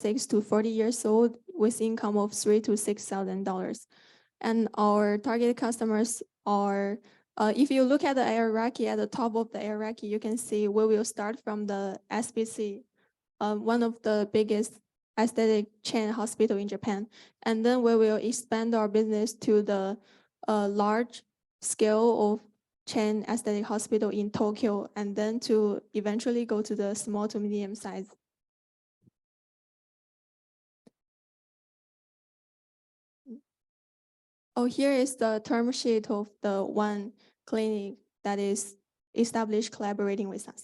6 to 40 years old with income of $3,000 to $6,000. And our target customers are, if you look at the hierarchy, at the top of the hierarchy, you can see we will start from the SBC, one of the biggest aesthetic chain hospital in Japan. And then we will expand our business to the large scale of chain aesthetic hospital in Tokyo, and then to eventually go to the small to medium size. Oh, here is the term sheet of the one clinic that is established collaborating with us.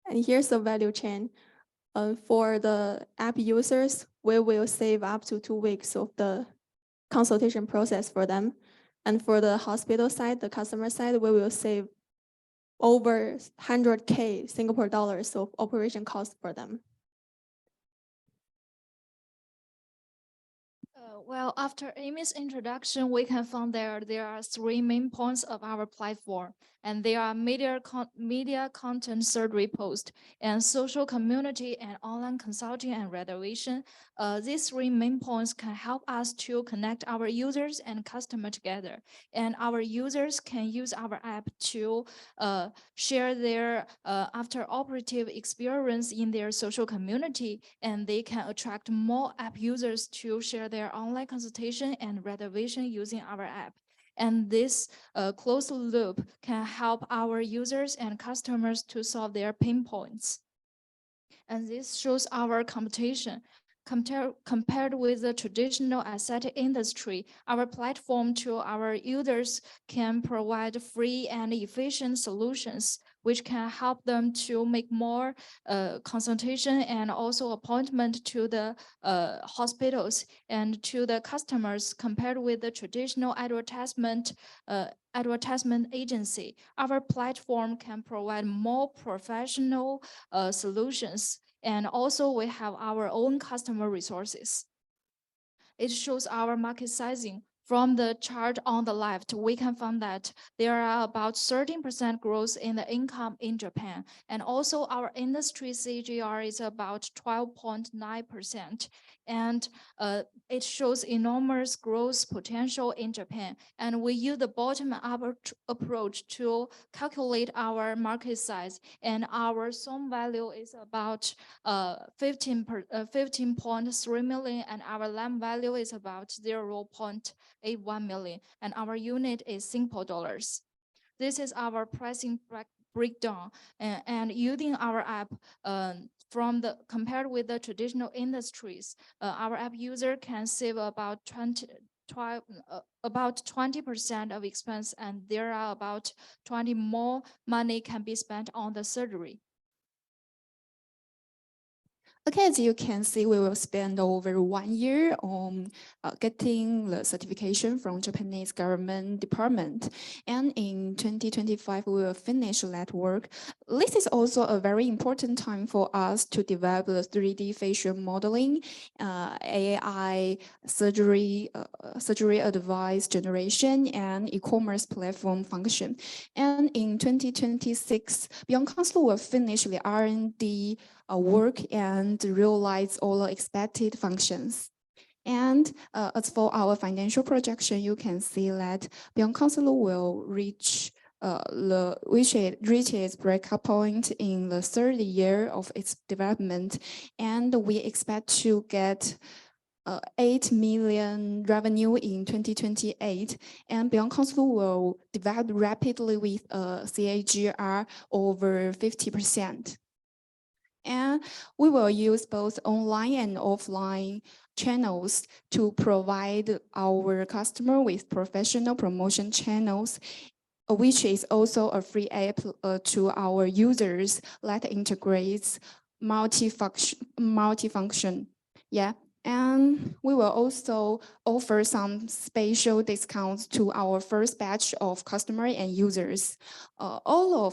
And here's the value chain. For the app users, we will save up to 2 weeks of the consultation process for them. And for the hospital side, the customer side, we will save over 100K Singapore dollars of operation costs for them. Well, after Amy's introduction, we can find there are 3 main points of our platform, and they are media content surgery post, and social community, and online consulting and reservation. These 3 main points can help us to connect our users and customer together, and our users can use our app to share their after operative experience in their social community, and they can attract more app users to share their online consultation and reservation using our app. And this closed loop can help our users and customers to solve their pain points. And this shows our competition. Compared with the traditional aesthetic industry, our platform to our users can provide free and efficient solutions, which can help them to make more consultation and also appointment to the hospitals and to the customers. Compared with the traditional advertisement agency, our platform can provide more professional solutions. And also we have our own customer resources. It shows our market sizing. From the chart on the left, we can find that there are about 13% growth in the income in Japan. And also our industry CAGR is about 12.9%. And it shows enormous growth potential in Japan. And we use the bottom-up approach to calculate our market size. And our sum value is about 15.3 million, and our lamb value is about 0.81 million, and our unit is Singapore dollars. This is our pricing breakdown, and using our app compared with the traditional industries, our app user can save about 20% of expense, and there are about 20 more money can be spent on the surgery. Okay, as you can see, we will spend over 1 year on getting the certification from Japanese government department. And in 2025, we will finish that work. This is also a very important time for us to develop the 3D facial modeling, AI surgery advice generation, and e-commerce platform function. And in 2026, Beyond Konsaru will finish the R&D work and realize all the expected functions. And as for our financial projection, you can see that Beyond Konsaru will reach its breakout point in the 3rd year of its development, and we expect to get 8 million revenue in 2028, and Beyond Konsaru will develop rapidly with a CAGR over 50%. And we will use both online and offline channels to provide our customer with professional promotion channels, which is also a free app to our users that integrates multifunction. Yeah. And we will also offer some special discounts to our first batch of customers and users. All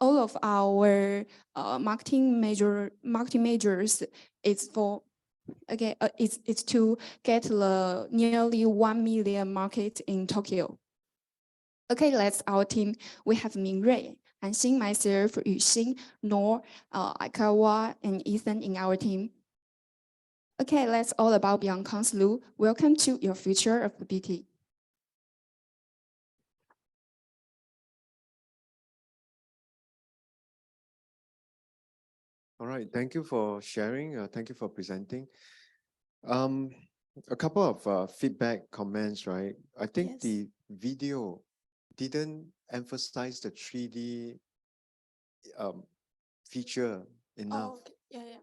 of our marketing measures is for it's to get the nearly 1 million market in Tokyo. Okay, that's our team. We have Mingrui, Hanxing, myself, Yuxing, Nor, Aikawa, and Ethan in our team. Okay, that's all about Beyond Konsaru. Welcome to your future of the BT. All right, thank you for sharing. Thank you for presenting. A couple of feedback comments, right? I think Yes. the video didn't emphasize the 3D feature enough. Oh, okay. Yeah, yeah.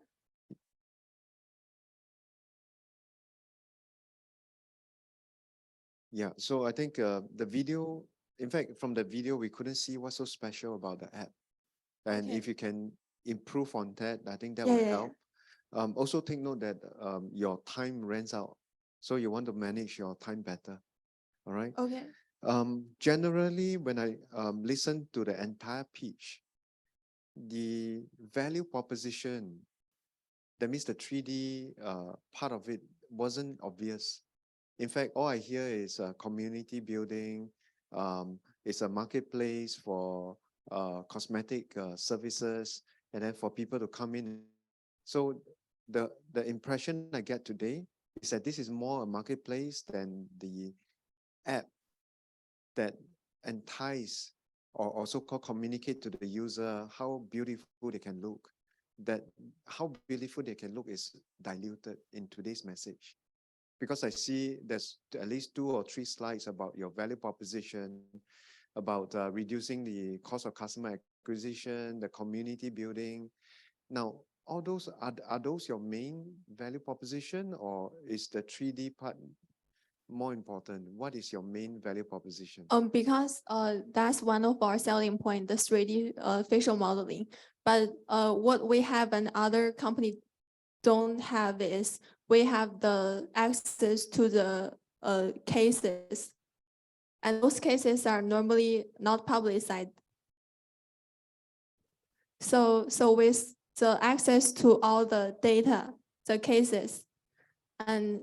Yeah, so I think the video, in fact, from the video, we couldn't see what's so special about the app. And Okay. if you can improve on that, I think that Yeah, will yeah, yeah. help. Also take note that your time runs out. So you want to manage your time better. All right. Okay. Generally, when I listen to the entire pitch, the value proposition, that means the 3D part of it wasn't obvious. In fact, all I hear is community building. It's a marketplace for cosmetic services, and then for people to come in. So the impression I get today is that this is more a marketplace than the app that entice or also called communicate to the user how beautiful they can look. That how beautiful they can look is diluted in today's message. Because I see there's at least 2 or 3 slides about your value proposition, about reducing the cost of customer acquisition, the community building. Now, all those are those your main value proposition, or is the 3D part more important? What is your main value proposition? Because that's one of our selling point, the 3D facial modeling. But what we have and other company don't have is we have the access to the cases, and those cases are normally not publicized. So with the access to all the data, the cases, and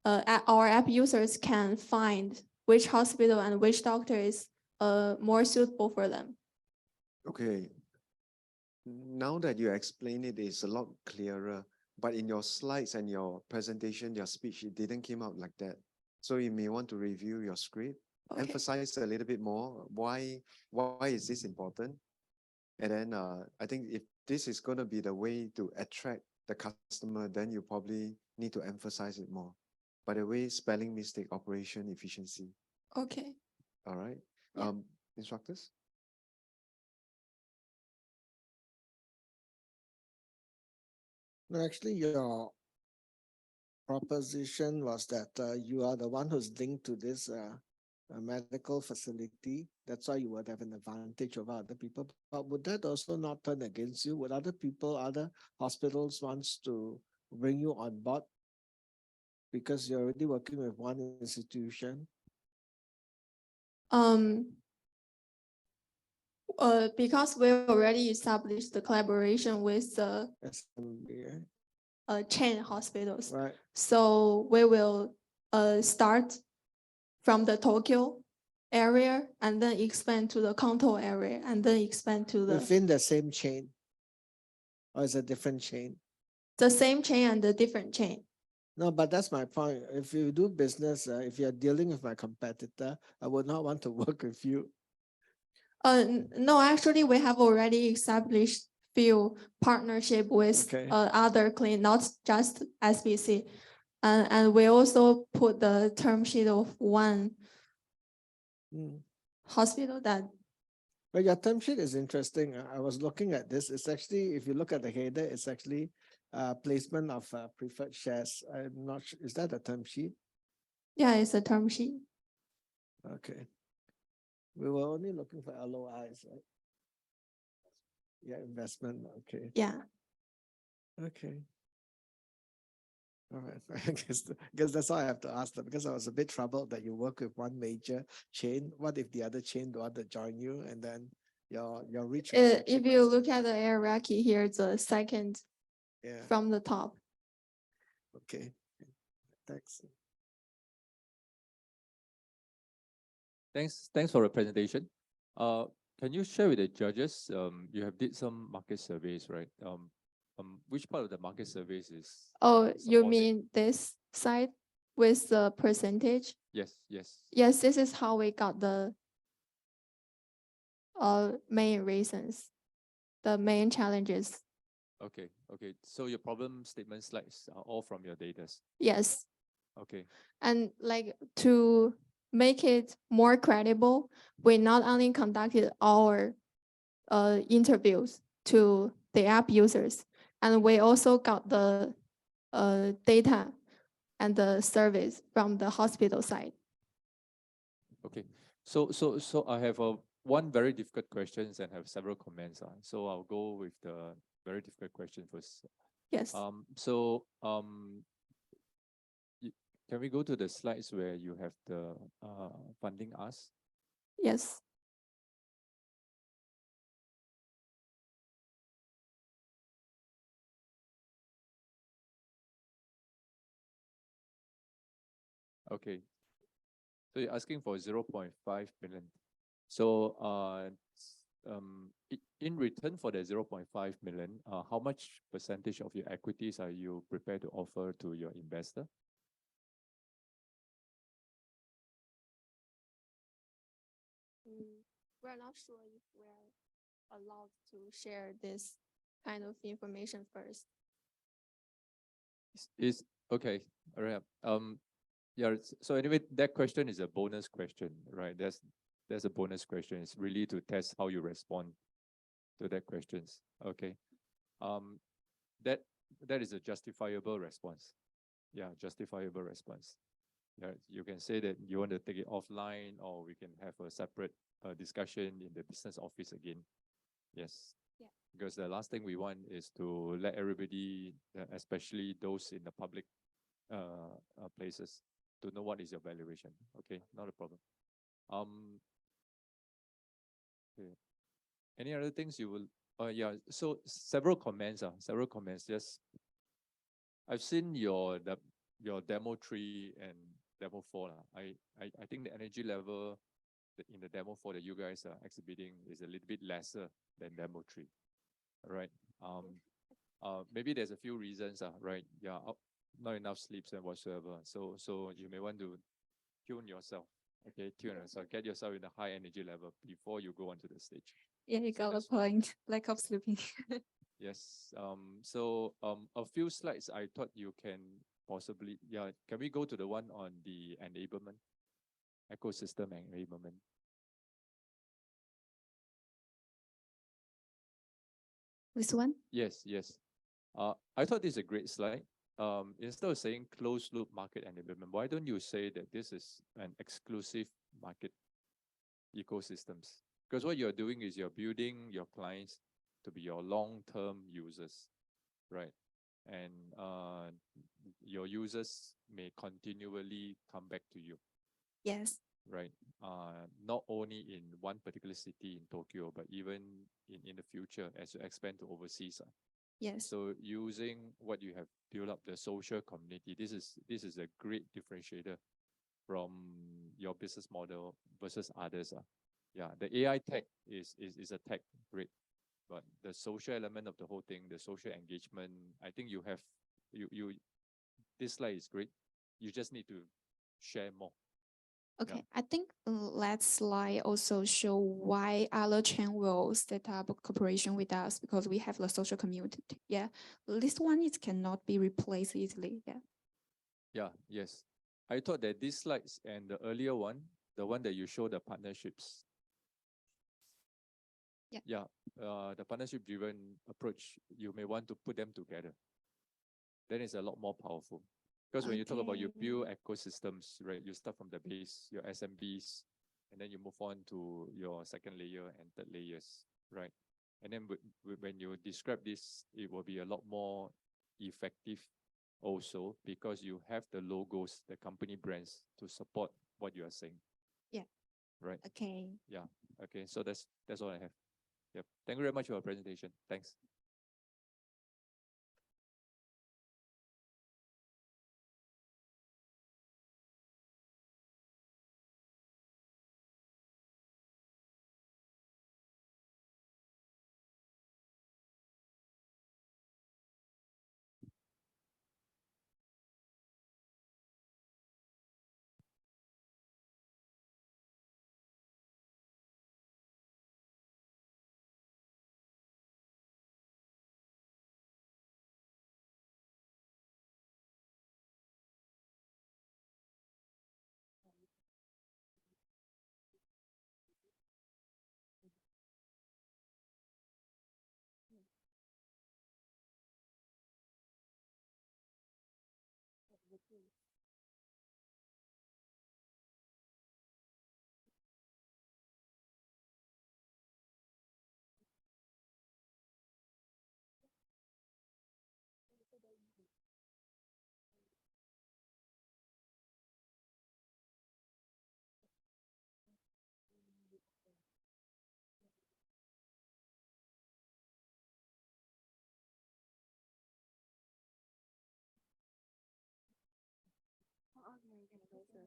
our app users can find which hospital and which doctor is more suitable for them. Okay. Now that you explain it, it's a lot clearer. But in your slides and your presentation, your speech, it didn't come out like that. So you may want to review your script, Okay. emphasize a little bit more why is this important? And then I think if this is going to be the way to attract the customer, then you probably need to emphasize it more. By the way, spelling mistake, operation efficiency. Okay. All right. Yeah. Instructors? No, actually, your proposition was that you are the one who's linked to this medical facility. That's why you would have an advantage over other people. But would that also not turn against you? Would other people, other hospitals wants to bring you on board because you're already working with one institution? Because we already established the collaboration with the SMB, chain hospitals. right? So we will start from the Tokyo area and then expand to the Kanto area and then expand to Within the same chain, or is a different chain? the same chain and the different chain. No, but that's my point. If you do business, if you're dealing with my competitor, I would not want to work with you. No, actually, we have already established few partnership with Okay. other clinic, not just SBC. And we also put the term sheet of one Mm. hospital that But your term sheet is interesting. I was looking at this. It's actually, if you look at the header, it's actually placement of preferred shares. I'm not sure. Is that a term sheet? yeah, it's a term sheet. Okay. We were only looking for LOIs, right? Yeah, investment. Okay. Yeah. Okay. All right. I guess that's all I have to ask them, because I was a bit troubled that you work with one major chain. What if the other chain don't want to join you, and then your reach? If you look at the hierarchy here, the second Yeah. from the top. Okay. Thanks. Thanks for the presentation. Can you share with the judges? You have did some market surveys, right? which part of the market surveys is Oh, you supported? mean this side with the percentage? Yes, yes. Yes, this is how we got the main reasons, the main challenges. Okay, okay. So your problem statement slides are all from your data. Yes. Okay, And like to make it more credible, we not only conducted our interviews to the app users, and we also got the data and the surveys from the hospital side. okay. So I have one very difficult questions and have several comments. So I'll go with the very difficult question first. Yes. Can we go to the slides where you have the funding ask? Yes. Okay. So you're asking for 0.5 million. So in return for the 0.5 million, how much percentage of your equities are you prepared to offer to your investor? We're not sure if we're allowed to share this kind of information first. Is okay. All right. Yeah. So anyway, that question is a bonus question, right? There's a bonus question. It's really to test how you respond to that questions. Okay. That is a justifiable response. Yeah, justifiable response. Yeah, you can say that you want to take it offline, or we can have a separate discussion in the business office again. Yes. Yeah. Because the last thing we want is to let everybody, especially those in the public places, to know what is your valuation. Okay, not a problem. Okay. Any other things you will? Yeah. So several comments. Several comments. Yes. I've seen your demo 3 and demo 4. I think the energy level in the demo 4 that you guys are exhibiting is a little bit lesser than demo 3. All right. Maybe there's a few reasons. Right. Yeah. Not enough sleeps and whatsoever. So you may want to tune yourself. Okay, tune yourself. Get yourself in a high energy level before you go onto the stage. Yeah, you So got the that's point. Lack of sleeping. Yes. So a few slides I thought you can possibly, yeah. Can we go to the one on the enablement, ecosystem enablement? This one? Yes, yes. I thought this is a great slide. Instead of saying closed loop market enablement, why don't you say that this is an exclusive market ecosystems? Because what you're doing is you're building your clients to be your long-term users, right? And your users may continually come back to you, Yes. right? Not only in one particular city in Tokyo, but even in the future as you expand to overseas. Yes. So using what you have built up, the social community, this is a great differentiator from your business model versus others. Yeah, the AI tech is a tech, great, but the social element of the whole thing, the social engagement, I think you have you this slide is great. You just need to share more. Okay, I think let's slide also show why other chain will set up a cooperation with us because we have the social community. Yeah, this one it cannot be replaced easily. Yeah. Yeah, yes. I thought that these slides and the earlier one, the one that you show the partnerships. Yeah. Yeah, the partnership-driven approach, you may want to put them together. Then it's a lot more powerful. Because when you talk about you build ecosystems, right, you start from the base, your SMBs, and then you move on to your second layer and third layers, right? And then when you describe this, it will be a lot more effective also because you have the logos, the company brands to support what you are saying. Yeah. Right. Okay. Yeah. Okay. So that's all I have. Yep. Thank you very much for your presentation. Thanks.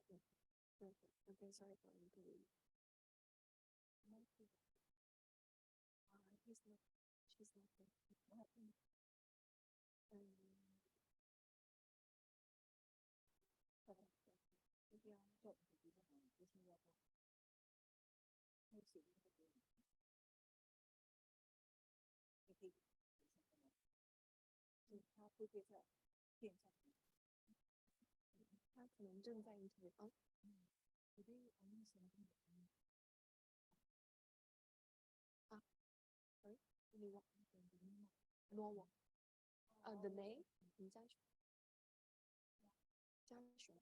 Okay, sorry for interrupting. She's not there. The name 你再说，加水。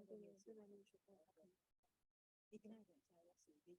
对，这边那个可以。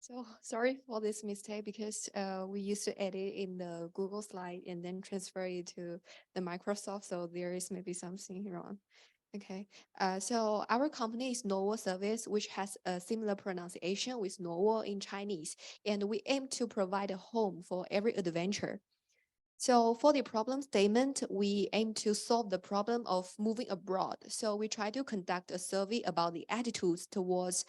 So sorry for this mistake because we used to edit in the Google slide and then transfer it to the Microsoft. So there is maybe something wrong. Okay. So our company is Novo Service, which has a similar pronunciation with Novo in Chinese, and we aim to provide a home for every adventure. So for the problem statement, we aim to solve the problem of moving abroad. So we try to conduct a survey about the attitudes towards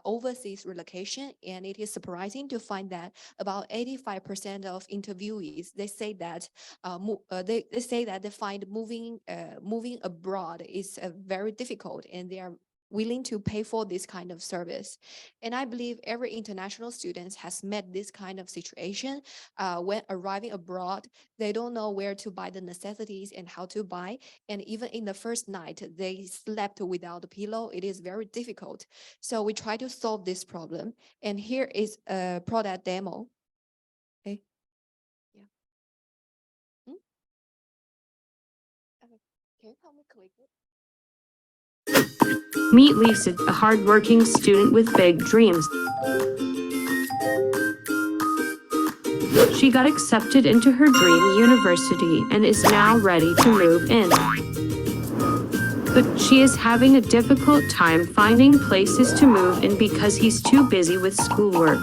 overseas relocation. And it is surprising to find that about 85% of interviewees, they say that they say that they find moving abroad is very difficult, and they are willing to pay for this kind of service. And I believe every international student has met this kind of situation when arriving abroad. They don't know where to buy the necessities and how to buy. And even in the first night, they slept without a pillow. It is very difficult. So we try to solve this problem. And here is a product demo. Okay. Yeah. Can you help me click it? Meet Lisa, a hardworking student with big dreams. She got accepted into her dream university and is now ready to move in. But she is having a difficult time finding places to move in because he's too busy with schoolwork.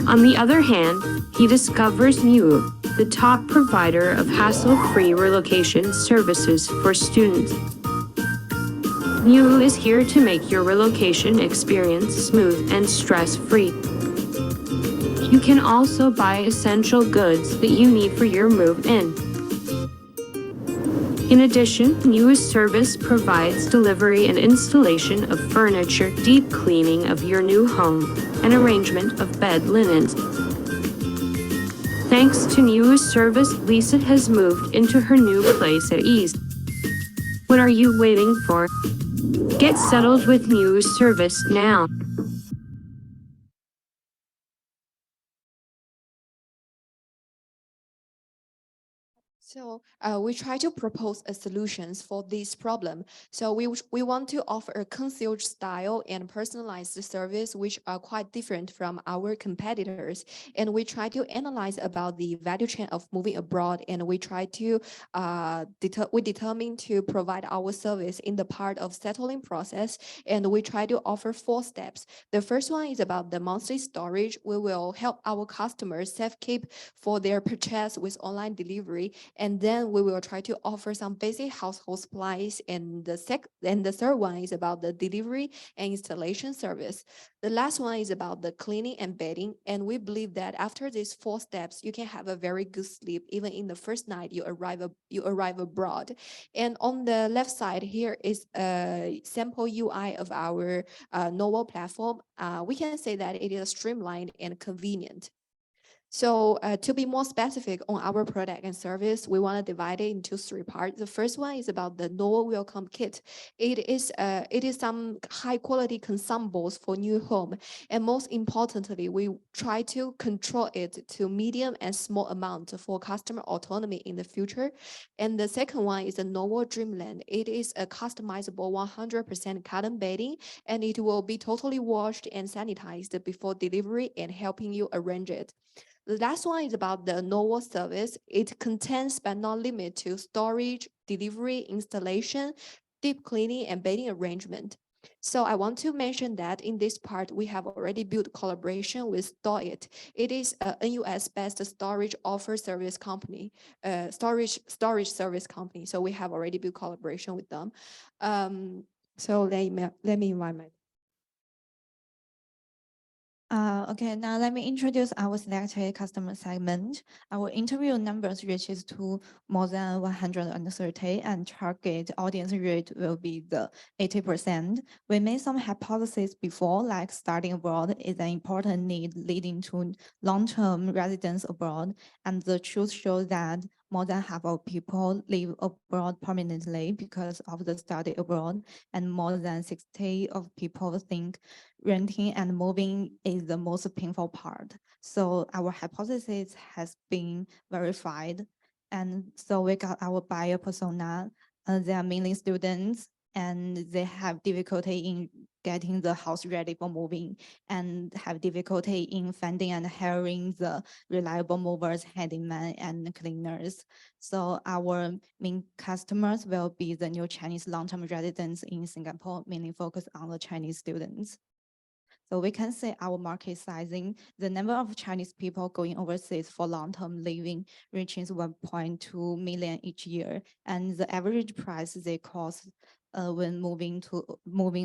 On the other hand, he discovers Niu, the top provider of hassle-free relocation services for students. Niu is here to make your relocation experience smooth and stress-free. You can also buy essential goods that you need for your move-in. In addition, Niu's service provides delivery and installation of furniture, deep cleaning of your new home, and arrangement of bed linens. Thanks to Niu's service, Lisa has moved into her new place at ease. What are you waiting for? Get settled with Niu's service now. So we try to propose a solutions for this problem. So we want to offer a concierge style and personalized service, which are quite different from our competitors. And we try to analyze about the value chain of moving abroad. And we try to we determine to provide our service in the part of settling process. And we try to offer 4 steps. The first one is about the monthly storage. We will help our customers safe keep for their purchase with online delivery. And then we will try to offer some basic household supplies. And the third one is about the delivery and installation service. The last one is about the cleaning and bedding. And we believe that after these 4 steps, you can have a very good sleep even in the first night you arrive abroad. And on the left side here is a sample UI of our Novo platform. We can say that it is streamlined and convenient. So to be more specific on our product and service, we want to divide it into 3 parts. The first one is about the Novo Welcome Kit. It is some high quality consumables for new home. And most importantly, we try to control it to medium and small amount for customer autonomy in the future. And the second one is the Novo Dreamland. It is a customizable 100% cotton bedding, and it will be totally washed and sanitized before delivery and helping you arrange it. The last one is about the Novo service. It contains but not limited to storage, delivery, installation, deep cleaning, and bedding arrangement. So I want to mention that in this part, we have already built collaboration with StoreIt. It is a NUS-based storage offer service company, storage service company. So we have already built collaboration with them. So let me invite my. Okay, now let me introduce our selected customer segment. Our interview numbers reaches to more than 130 and target audience rate will be the 80%. We made some hypotheses before, like studying abroad is an important need leading to long-term residence abroad. And the truth shows that more than half of people live abroad permanently because of the study abroad, and more than 60% of people think renting and moving is the most painful part. So our hypothesis has been verified. And so we got our buyer persona. They are mainly students, and they have difficulty in getting the house ready for moving and have difficulty in finding and hiring the reliable movers, handyman, and cleaners. So our main customers will be the new Chinese long-term residents in Singapore, mainly focused on the Chinese students. So we can say our market sizing, the number of Chinese people going overseas for long-term living reaches 1.2 million each year. And the average price they cost when moving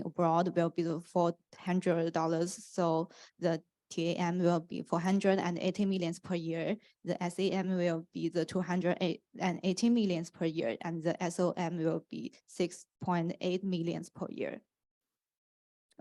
abroad will be $400. So the TAM will be 480 millions per year. The SAM will be the 280 millions per year, and the SOM will be 6.8 millions per year.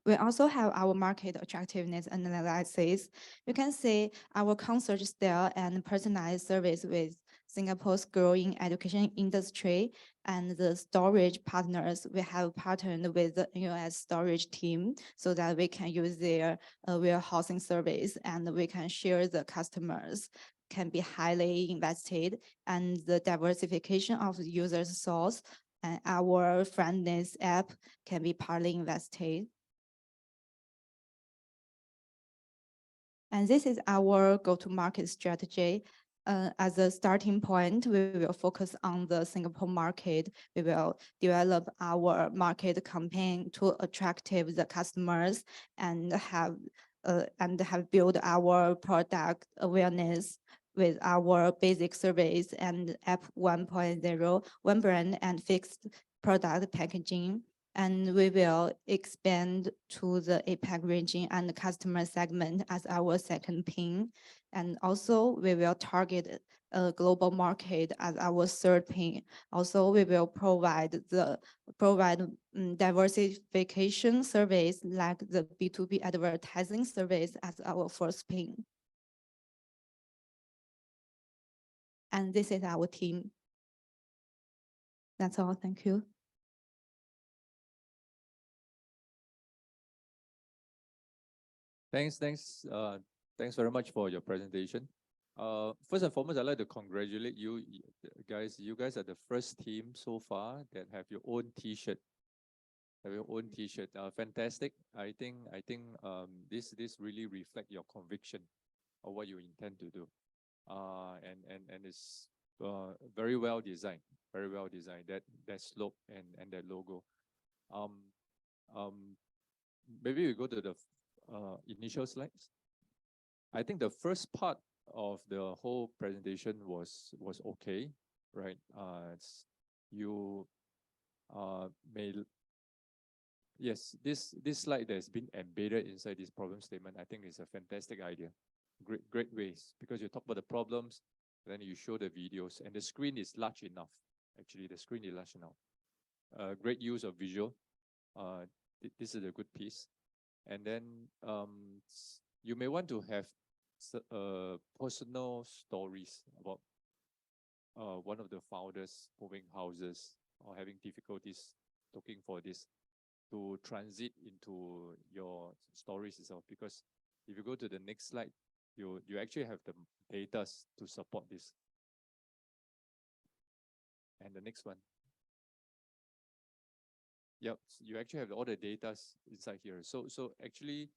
We also have our market attractiveness analysis. You can see our concierge style and personalized service with Singapore's growing education industry and the storage partners. We have partnered with the US storage team so that we can use their warehousing service, and we can share the customers can be highly invested, and the diversification of the user's source and our friendness app can be partly invested. And this is our go-to-market strategy. As a starting point, we will focus on the Singapore market. We will develop our market campaign to attract the customers and have built our product awareness with our basic service and app 1.0, one brand and fixed product packaging. And we will expand to the APAC region and the customer segment as our second pin. And also we will target a global market as our third pin. Also, we will provide diversification service like the B2B advertising service as our first pin. And this is our team. That's all, thank you. Thanks very much for your presentation. First and foremost, I'd like to congratulate you guys. You guys are the first team so far that have your own T-shirt. Have your own T-shirt. Fantastic. I think this really reflect your conviction of what you intend to do. And it's very well designed. Very well designed. That slope and that logo. Maybe we go to the initial slides. I think the first part of the whole presentation was okay, right? You may yes, this slide that's been embedded inside this problem statement, I think is a fantastic idea. Great ways, because you talk about the problems, then you show the videos, and the screen is large enough. Actually, the screen is large enough. Great use of visual. This is a good piece. And then you may want to have personal stories about one of the founders moving houses or having difficulties looking for this to transit into your stories itself. Because if you go to the next slide, you actually have the data to support this. And the next one. Yep, you actually have all the data inside here. So actually,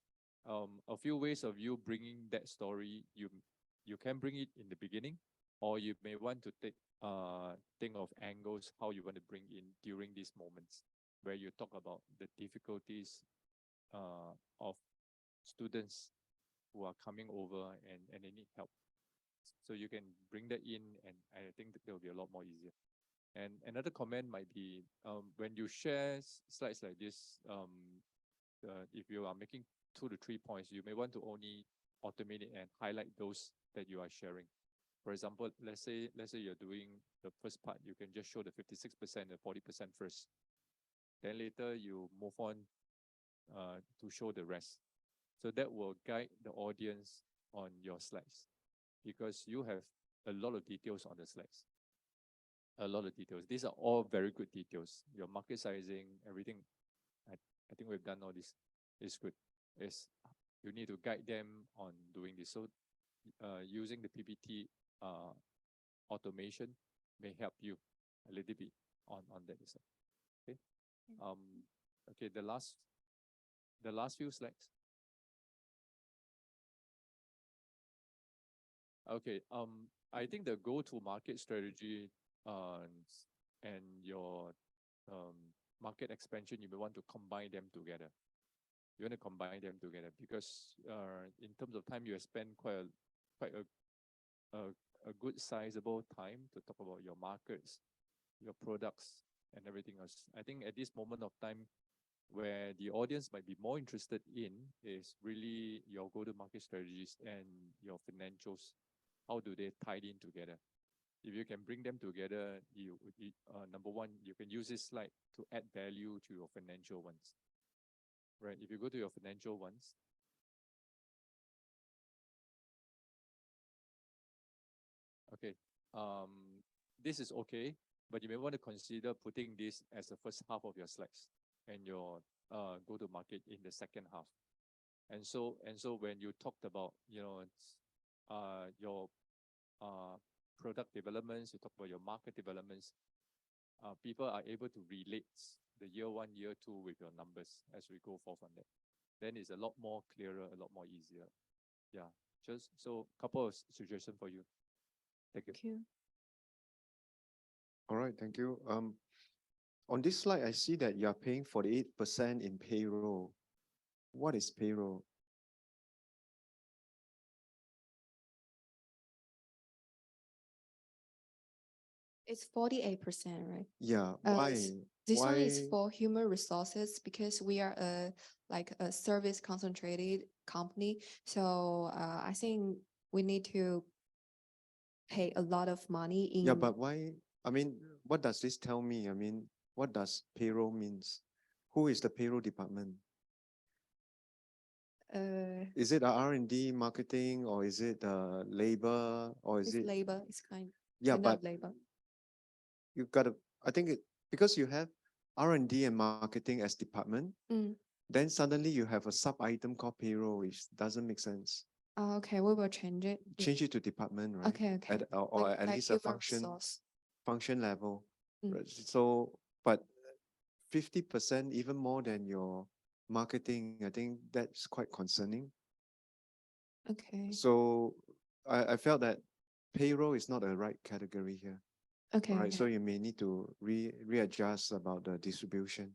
a few ways of you bringing that story. You can bring it in the beginning, or you may want to think of angles how you want to bring in during these moments where you talk about the difficulties of students who are coming over and they need help. So you can bring that in, and I think that will be a lot more easier. And another comment might be when you share slides like this, if you are making 2 to 3 points, you may want to only automate it and highlight those that you are sharing. For example, let's say you're doing the first part, you can just show the 56% and 40% first. Then later you move on to show the rest. So that will guide the audience on your slides, because you have a lot of details on the slides. A lot of details. These are all very good details. Your market sizing, everything. I think we've done all this. Is good. You need to guide them on doing this. So using the PPT automation may help you a little bit on that. Okay. Okay. The last few slides. Okay. I think the go-to-market strategy and your market expansion, you may want to combine them together. You want to combine them together because in terms of time, you have spent quite a good sizable time to talk about your markets, your products, and everything else. I think at this moment of time, where the audience might be more interested in is really your go-to-market strategies and your financials. How do they tie in together? If you can bring them together, number one, you can use this slide to add value to your financial ones. Right? If you go to your financial ones, okay, this is okay, but you may want to consider putting this as the first half of your slides and your go-to-market in the second half. And so when you talked about your product developments, you talk about your market developments, people are able to relate the year 1, year 2 with your numbers as we go forth on that. Then it's a lot more clearer, a lot more easier. Yeah, just so a couple of suggestions for you. Thank you. Thank you. All right, thank you. On this slide, I see that you are paying 48% in payroll. What is payroll? It's 48%, right? Yeah, Uh, why? s- This one is Why- for human resources because we are like a service concentrated company. So I think we need to pay a lot of money in. Yeah, but why? I mean, what does this tell me? I mean, what does payroll means? Who is the payroll department? Is it a R&D marketing, or is it labor, or is It's it? labor. It's kind Yeah, of but labor. you've got to, I think because you have R&D and marketing as department, Mm. then suddenly you have a sub item called payroll, which doesn't make sense. Okay, we will change it. Change it to department, right? Okay, okay. Or at least a human function resource. function level. Mm. Right? So, but 50%, even more than your marketing, I think that's quite concerning. Okay, So I felt that payroll is not a right category here. okay, Right. So okay, you may need to readjust about the distribution.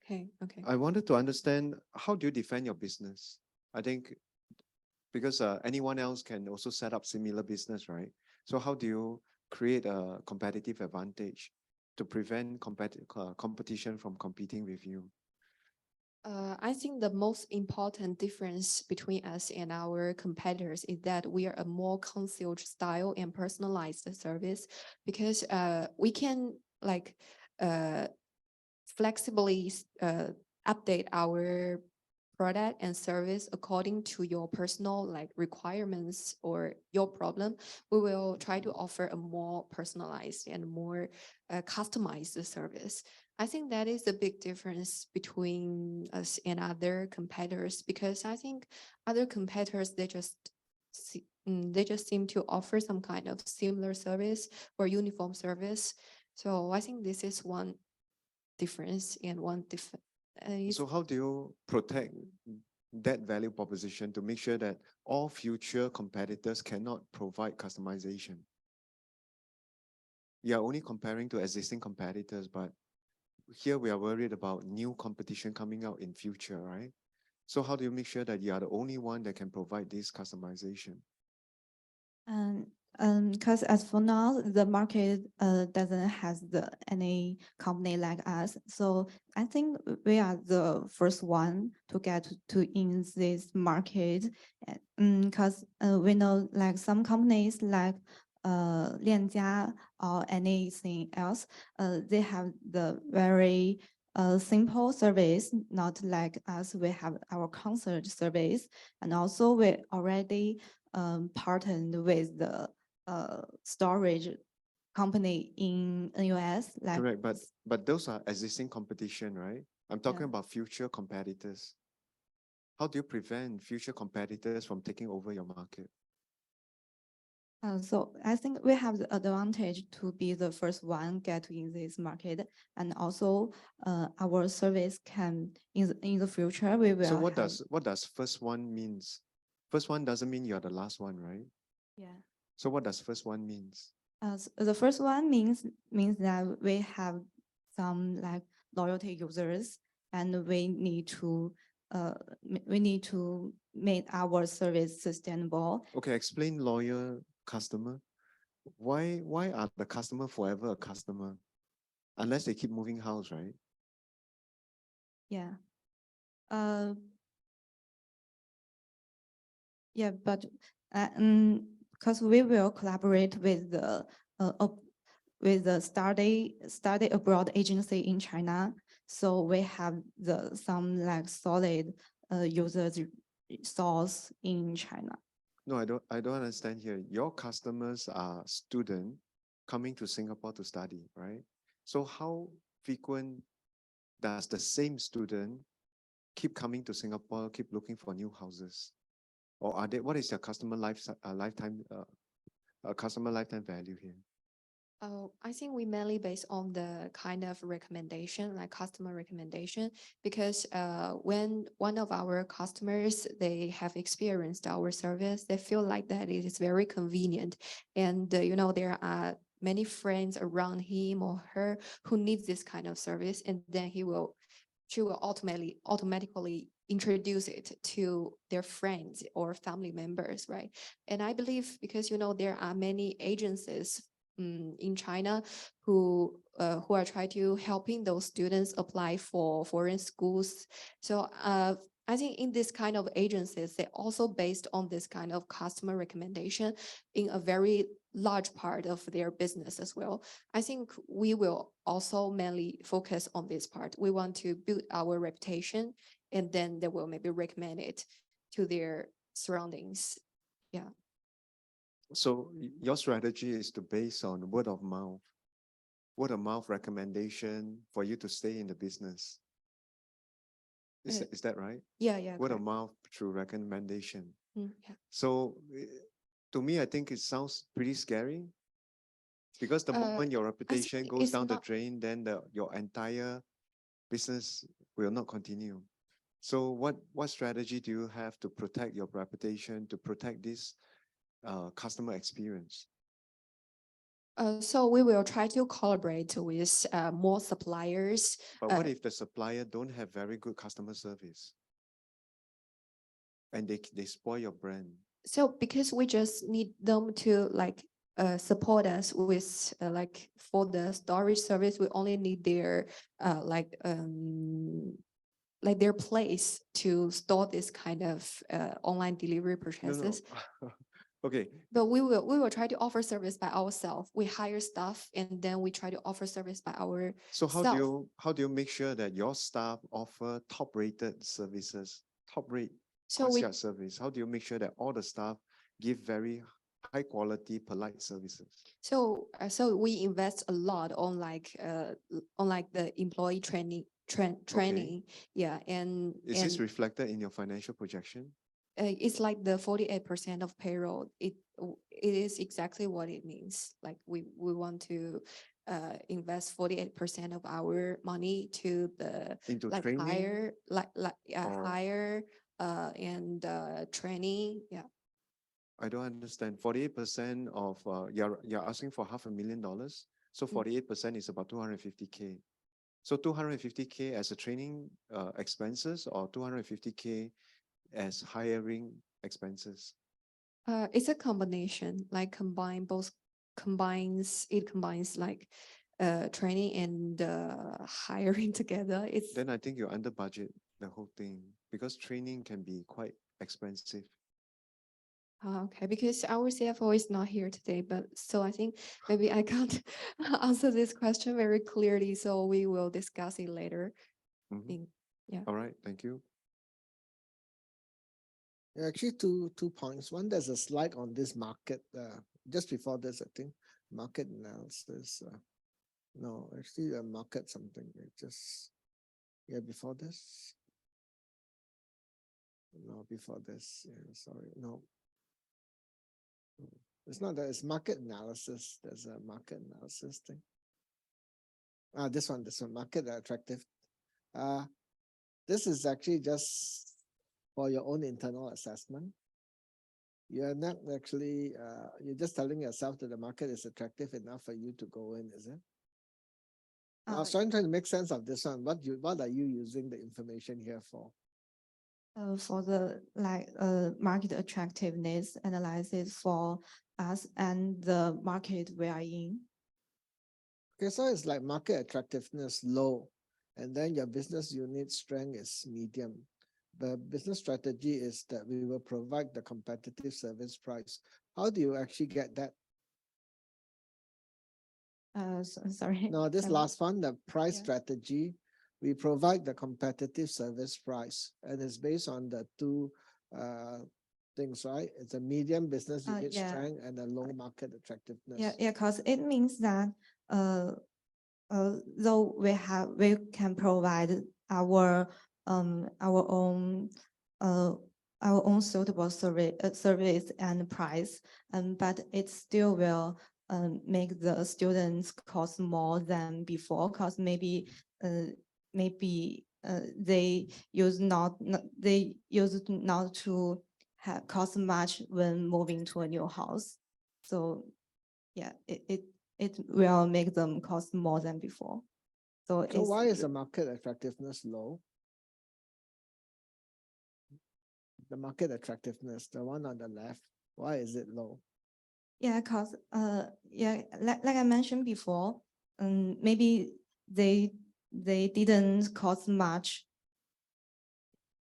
okay, okay. I wanted to understand, how do you defend your business? I think because anyone else can also set up similar business, right? So how do you create a competitive advantage to prevent competition from competing with you? I think the most important difference between us and our competitors is that we are a more concierge style and personalized service, because we can like uh, flexibly update our product and service according to your personal like requirements or your problem. We will try to offer a more personalized and more customized service. I think that is the big difference between us and other competitors, because I think other competitors, they just seem to offer some kind of similar service or uniform service. So I think this is one difference and one different. So how do you protect that value proposition to make sure that all future competitors cannot provide customization? You are only comparing to existing competitors, but here we are worried about new competition coming out in future, right? So how do you make sure that you are the only one that can provide this customization? And because as for now, the market doesn't has any company like us. So I think we are the first one to get to in this market. Because we know like some companies like 链家 or anything else, they have the very simple service, not like us. We have our concert service, and also we already partnered with the storage company in US. Like Correct, but those are existing competition, right? I'm talking Yeah. about future competitors. How do you prevent future competitors from taking over your market? So I think we have the advantage to be the first one get in this market, and also our service can in the future we will So what have, does first one means? First one doesn't mean you're the last one, right? yeah. So what does first one means? The first one means that we have some like loyalty users, and we need to make our service sustainable. Okay, explain loyal customer. Why are the customer forever a customer? Unless they keep moving house, right? Yeah. Yeah, but because we will collaborate with the study abroad agency in China, so we have some like solid users source in China. No, I don't understand here. Your customers are student coming to Singapore to study, right? So how frequent does the same student keep coming to Singapore, keep looking for new houses? Or are they, what is your customer customer lifetime value here? Oh, I think we mainly based on the kind of recommendation, like customer recommendation, because when one of our customers, they have experienced our service, they feel like that it is very convenient. And, there are many friends around him or her who needs this kind of service, and then she will automatically introduce it to their friends or family members, right? And I believe because, there are many agencies in China who are trying to helping those students apply for foreign schools. So I think in this kind of agencies, they also based on this kind of customer recommendation in a very large part of their business as well. I think we will also mainly focus on this part. We want to build our reputation, and then they will maybe recommend it to their surroundings. Yeah. So your strategy is to base on word of mouth recommendation for you to stay in the business. Is that right? Yeah, yeah. Word of correct. mouth through recommendation. Yeah. So to me, I think it sounds pretty scary because the moment your reputation think goes it's down the not- drain, then your entire business will not continue. So what strategy do you have to protect your reputation, to protect this customer experience? So we will try to collaborate with more suppliers. But what if the supplier don't have very good customer service and they spoil your brand? So because we just need them to like support us with like for the storage service, we only need their like their place to store this kind of online delivery No, purchases. no. Okay, But we will try to offer service by ourselves. We hire staff and then we try to offer service by our so self. how do you make sure that your staff offer top-rated services, top-rate So we concierge service? How do you make sure that all the staff give very high quality, polite services? so we invest a lot on like the employee training. Yeah, and Is this reflected in your financial projection? it's like the 48% of payroll. It is exactly what it means. Like we want to invest 48% of our money to the Into like training hire or- hire and training. Yeah. I don't understand. 48% of you're asking for $500,000. So 48% is about 250K. So 250K as a training expenses or 250K as hiring expenses? It's a combination, like it combines like training and hiring together. It's Then I think you're under budget the whole thing because training can be quite expensive. okay, because our CFO is not here today, but so I think maybe I can't answer this question very clearly, so we will discuss it later. Mhm. Yeah. All right, thank you. Actually, two points. One, there's a slide on this market, just before this, I think, market analysis. No, actually, market something, just, yeah, before this. No, before this, yeah, sorry, no. It's not that, it's market analysis. There's a market analysis thing. This one, market attractive. This is actually just for your own internal assessment. You're not actually, you're just telling yourself that the market is attractive enough for you to go in, is it? I was trying to make sense of this one. What are you using the information here for? For the market attractiveness analysis for us and the market we are in. Okay, so it's like market attractiveness low, and then your business unit strength is medium. The business strategy is that we will provide the competitive service price. How do you actually get that? Sorry. No, this last one, the price Yeah. strategy, we provide the competitive service price, and it's based on the two things, right? It's a medium business unit Yeah. strength and a low market attractiveness. Yeah, because it means that though we can provide our own suitable service and price, but it still will make the students cost more than before, because maybe they used not to have cost much when moving to a new house. So yeah, it will make them cost more than before. So So why is the the market attractiveness low? The market attractiveness, the one on the left, why is it low? Yeah, cause yeah, like I mentioned before, maybe they didn't cost much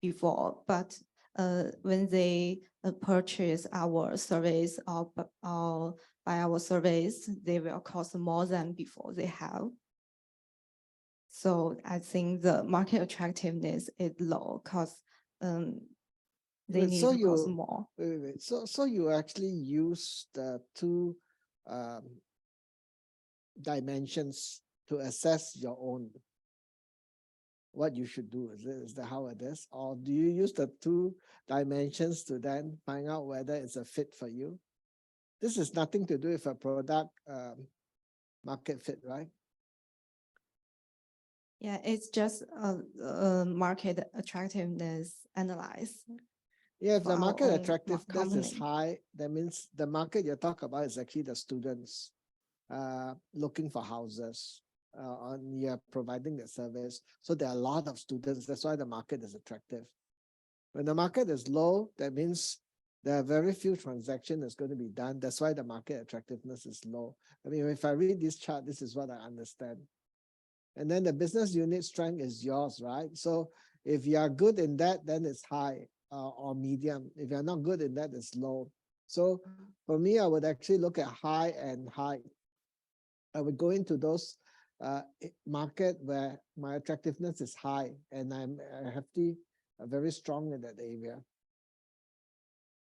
before, but when they purchase our service or buy our service, they will cost more than before they have. So I think the market attractiveness is low because they Wait, need so to cost you- more. Wait. So you actually use the two dimensions to assess your own. what you should do? Is that how it is? Or do you use the two dimensions to then find out whether it's a fit for you? This is nothing to do with a product market fit, right? Yeah, it's just a market attractiveness analyze. Yeah, if for the our market own attractiveness is company. high, that means the market you talk about is actually the students looking for houses. And you're providing the service. So there are a lot of students. That's why the market is attractive. When the market is low, that means there are very few transactions that's going to be done. That's why the market attractiveness is low. I mean, if I read this chart, this is what I understand. And then the business unit strength is yours, right? So if you are good in that, then it's high or medium. If you're not good in that, it's low. So for me, I would actually look at high and high. I would go into those market where my attractiveness is high and I'm hefty, very strong in that area.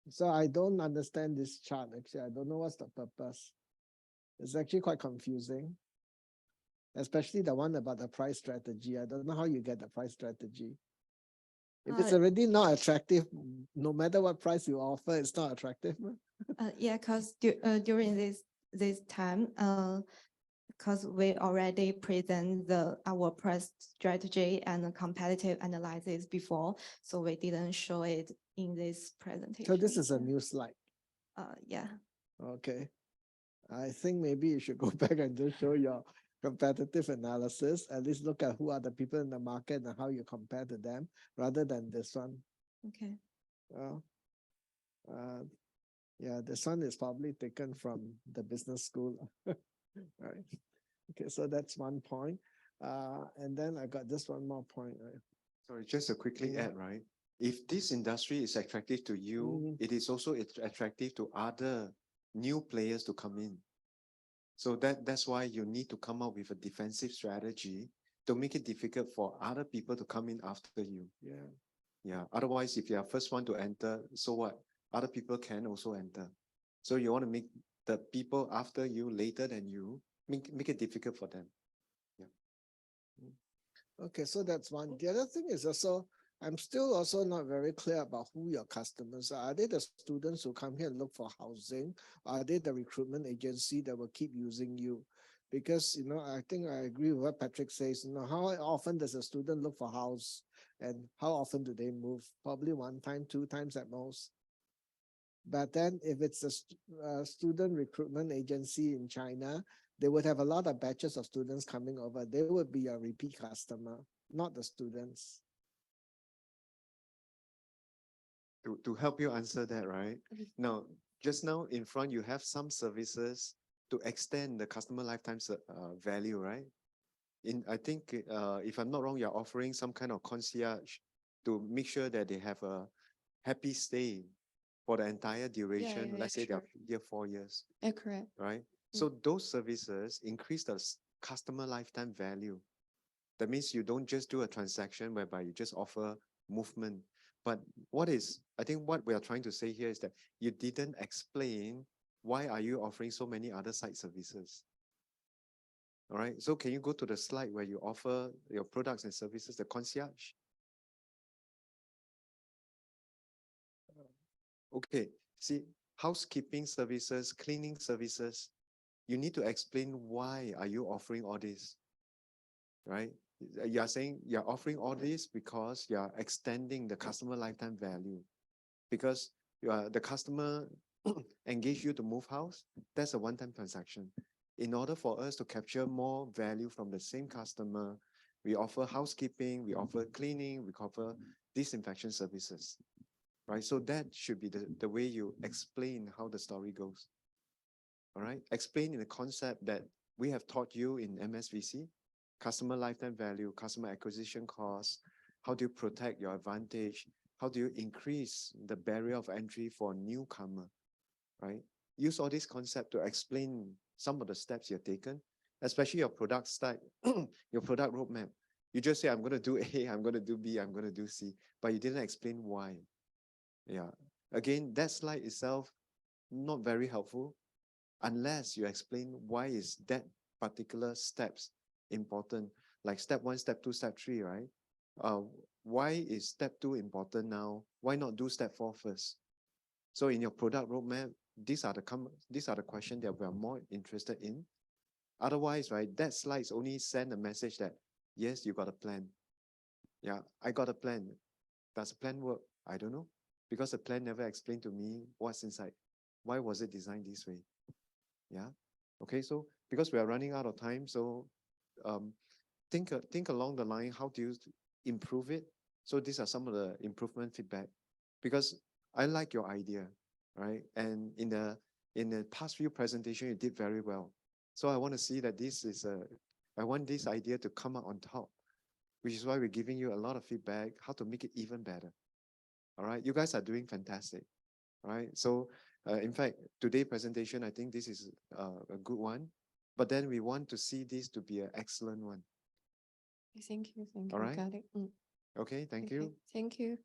So I don't understand this chart actually. I don't know what's the purpose. It's actually quite confusing, especially the one about the price strategy. I don't know how you get the price strategy. If it's already not attractive, no matter what price you offer, it's not attractive. Yeah, because during this time, because we already present our price strategy and the competitive analysis before, so we didn't show it in this presentation. So this is a new slide. Yeah. Okay. I think maybe you should go back and just show your competitive analysis, at least look at who are the people in the market and how you compare to them rather than this one. Okay. Yeah, this one is probably taken from the business school. Right. Okay, so that's one point. And then I got this one more point. Right? Sorry, just to quickly Mm. add, right? If this industry is attractive to you, it is also attractive to other new players to come in. So that's why you need to come up with a defensive strategy to make it difficult for other people to come in after you. Yeah. Yeah. Otherwise, if you are first one to enter, so what? Other people can also enter. So you want to make the people after you, later than you, make it difficult for them. Okay, so that's one. The other thing is also, I'm still also not very clear about who your customers are. Are they the students who come here and look for housing? Are they the recruitment agency that will keep using you? Because, I think I agree with what Patrick says, how often does a student look for house and how often do they move? Probably one time, two times at most. But then if it's a student recruitment agency in China, they would have a lot of batches of students coming over. They would be a repeat customer, not the students. To help you answer that, right? Now, just now in front, you have some services to extend the customer lifetime value, right? I think, if I'm not wrong, you're offering some kind of concierge to make sure that they have a happy stay for the entire duration. Let's say they're here 4 years. Yeah, correct. Right? So those services increase the customer lifetime value. That means you don't just do a transaction whereby you just offer movement. But I think what we are trying to say here is that you didn't explain why are you offering so many other side services. All right. So can you go to the slide where you offer your products and services, the concierge? Okay. See, housekeeping services, cleaning services, you need to explain why are you offering all this, right? You're saying you're offering all this because you're extending the customer lifetime value. Because the customer engage you to move house, that's a one-time transaction. In order for us to capture more value from the same customer, we offer housekeeping, we offer cleaning, we offer disinfection services, right? So that should be the way you explain how the story goes. All right, explain in the concept that we have taught you in MSVC, customer lifetime value, customer acquisition costs, how do you protect your advantage, how do you increase the barrier of entry for a newcomer, right? Use all this concept to explain some of the steps you've taken, especially your product stack, your product roadmap. You just say, I'm going to do A, I'm going to do B, I'm going to do C, but you didn't explain why. Yeah. Again, that slide itself, not very helpful unless you explain why is that particular steps important, like step 1, step 2, step 3, right? why is step 2 important now? Why not do step 4 first? So in your product roadmap, these are the questions that we are more interested in. Otherwise, right, that slides only send a message that, yes, you got a plan. Yeah, I got a plan. Does the plan work? I don't know. Because the plan never explained to me what's inside. Why was it designed this way? Yeah. Okay, so because we are running out of time, so um, think along the line, how do you improve it? So these are some of the improvement feedback. Because I like your idea, right? And in the past few presentation, you did very well. So I want to see that I want this idea to come out on top, which is why we're giving you a lot of feedback, how to make it even better. All right, you guys are doing fantastic. All right, so in fact, today's presentation, I think this is a good one, but then we want to see this to be an excellent one. Thank you. Thank All you. right. Got it. Okay, thank you. Thank you.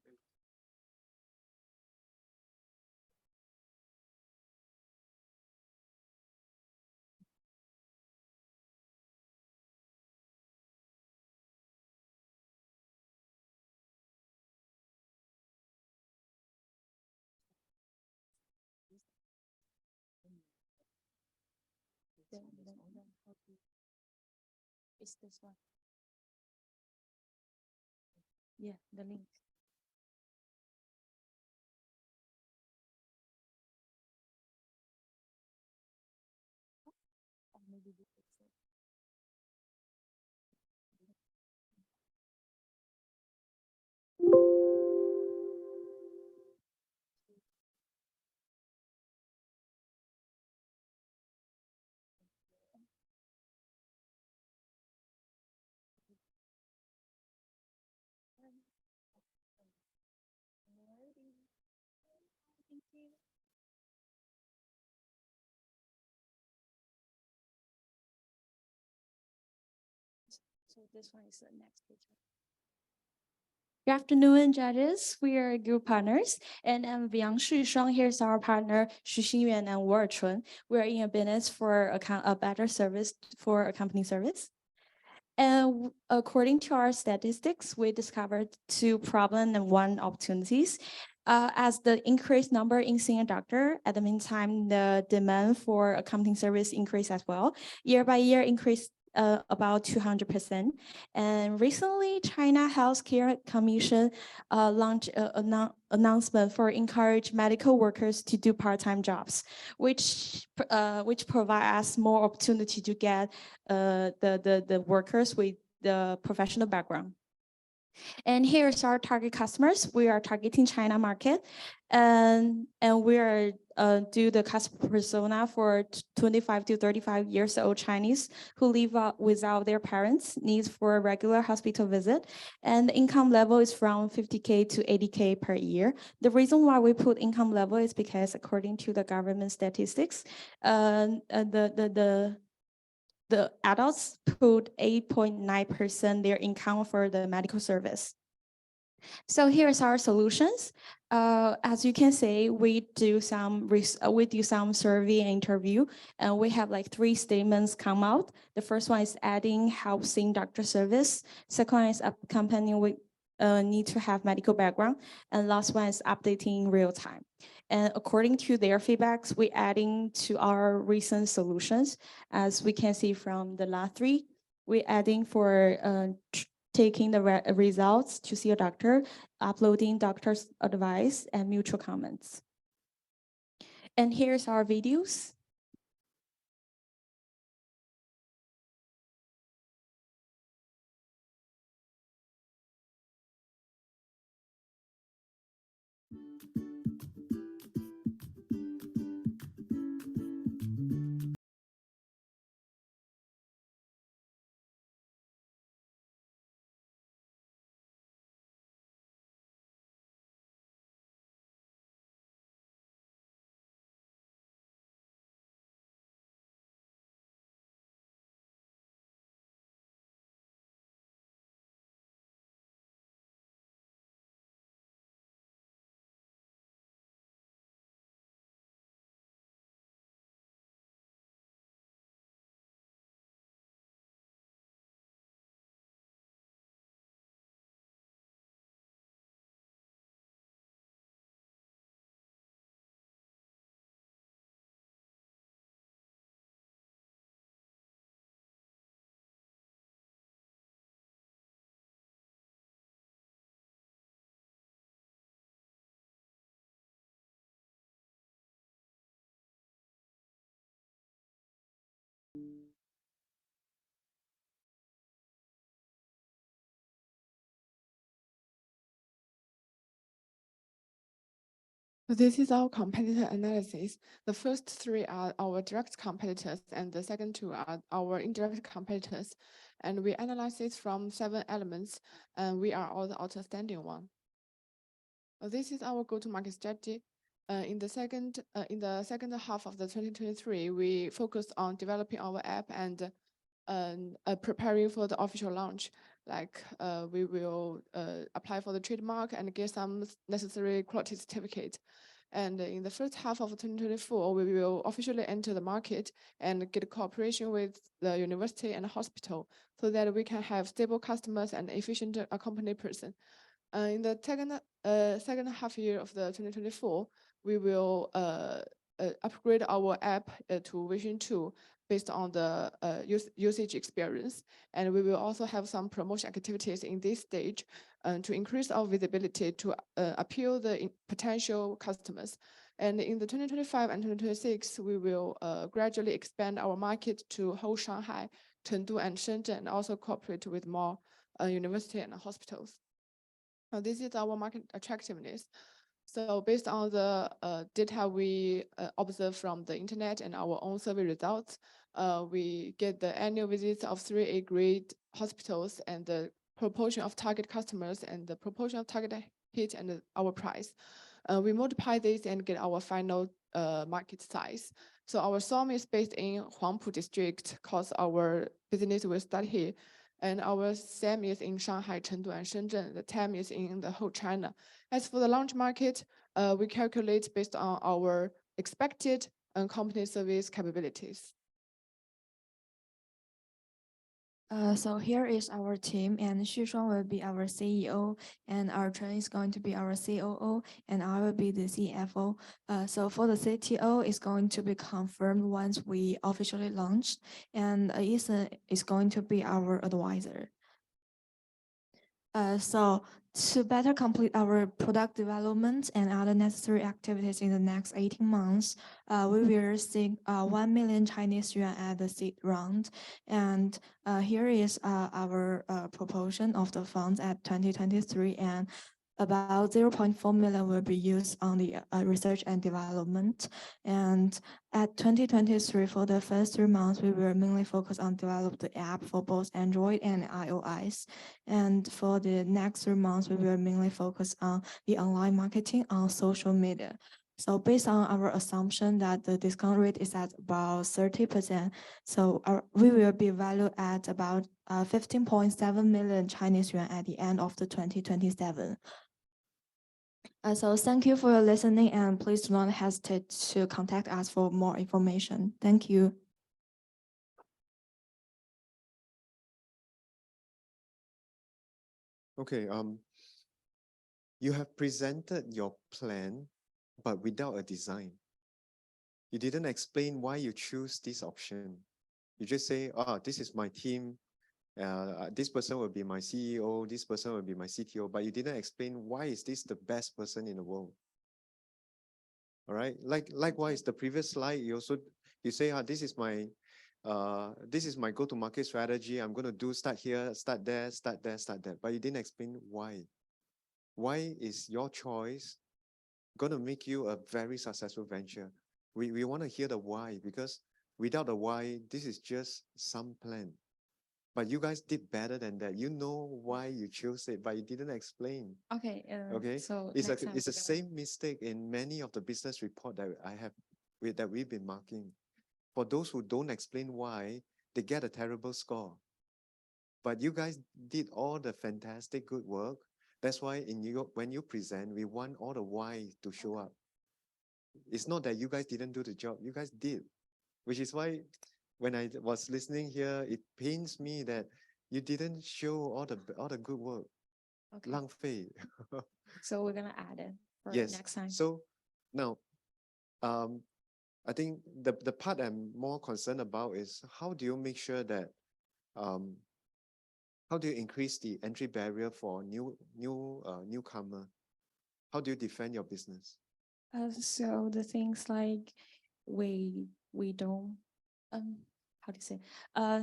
It's this one. Yeah, the link. So this one is the next picture. Good afternoon, judges. We are group partners, and I'm Yang Shishang. Here's our partner, Xu Xingyuan and Wu Chun. We are in a business for a better service for a company service. And according to our statistics, we discovered 2 problems and 1 opportunities. As the increased number in senior doctor, at the meantime, the demand for accounting service increased as well. Year by year increased about 200%. And recently, China Healthcare Commission launched an announcement for encourage medical workers to do part-time jobs, which provide us more opportunity to get the workers with the professional background. And here's our target customers. We are targeting China market, and we are do the customer persona for 25 to 35 years old Chinese who live without their parents, needs for a regular hospital visit, and the income level is from 50K to 80K per year. The reason why we put income level is because according to the government statistics, the adults put 8.9% their income for the medical service. So here's our solutions. As you can see, we do some survey and interview, and we have like 3 statements come out. The first one is adding housing doctor service. Second one is a company with need to have medical background, and last one is updating in real time. And according to their feedbacks, we're adding to our recent solutions. As we can see from the last 3, we're adding for taking the results to see a doctor, uploading doctor's advice, and mutual comments. And here's our videos. So this is our competitor analysis. The first three are our direct competitors, and the second two are our indirect competitors. And we analyze it from 7 elements, and we are all the outstanding one. This is our go-to-market strategy. In the second half of the 2023, we focused on developing our app and preparing for the official launch. Like we will apply for the trademark and get some necessary quality certificate. And in the first half of 2024, we will officially enter the market and get cooperation with the university and hospital so that we can have stable customers and efficient company person. In the second half year of the 2024, we will upgrade our app to version 2 based on the usage experience. And we will also have some promotion activities in this stage to increase our visibility to appeal the potential customers. And in the 2025 and 2026, we will gradually expand our market to whole Shanghai, Chengdu, and Shenzhen, and also cooperate with more university and hospitals. This is our market attractiveness. So based on the data we observe from the internet and our own survey results, we get the annual visits of 3A grade hospitals and the proportion of target customers and the proportion of target hit and our price. We multiply this and get our final market size. So our SOM is based in Huangpu district, cause our business will start here. And our SAM is in Shanghai, Chengdu, and Shenzhen. The TAM is in the whole China. As for the launch market, we calculate based on our expected company service capabilities. So here is our team, and Xu Shuang will be our CEO, and our Chen is going to be our COO, and I will be the CFO. So for the CTO, is going to be confirmed once we officially launch, and Ethan is going to be our advisor. So to better complete our product development and other necessary activities in the next 18 months, we will seek 1 million Chinese yuan at the seed round. And here is our proportion of the funds at 2023, and about 0.4 million will be used on the research and development. And at 2023, for the first 3 months, we will mainly focus on develop the app for both Android and iOS. And for the next 3 months, we will mainly focus on the online marketing on social media. So based on our assumption that the discount rate is at about 30%, so we will be valued at about 15.7 million Chinese yuan at the end of the 2027. So thank you for your listening, and please do not hesitate to contact us for more information. Thank you. Okay, you have presented your plan, but without a design. You didn't explain why you choose this option. You just say, this is my team. This person will be my CEO, this person will be my CTO, but you didn't explain why is this the best person in the world. All right, likewise, the previous slide, you say, this is my go-to-market strategy. I'm going to do start here, start there, start there, start there. But you didn't explain why. Why is your choice going to make you a very successful venture? We want to hear the why, because without the why, this is just some plan. But you guys did better than that. You know why you chose it, but you didn't explain. Okay. Okay. So It's next time the we're same mistake in many of the business report that that we've been marking. For those who don't explain why, they get a terrible score. But you guys did all the fantastic good work. That's why when you present, we want all the why to show up. It's not that you guys didn't do the job. You guys did, which is why when I was listening here, it pains me that you didn't show all the good work. Okay. 浪费. So we're gonna add it for Yes. next time. So now, I think the part I'm more concerned about is how do you make sure that, how do you increase the entry barrier for newcomer? How do you defend your business? So the things like we don't how to say,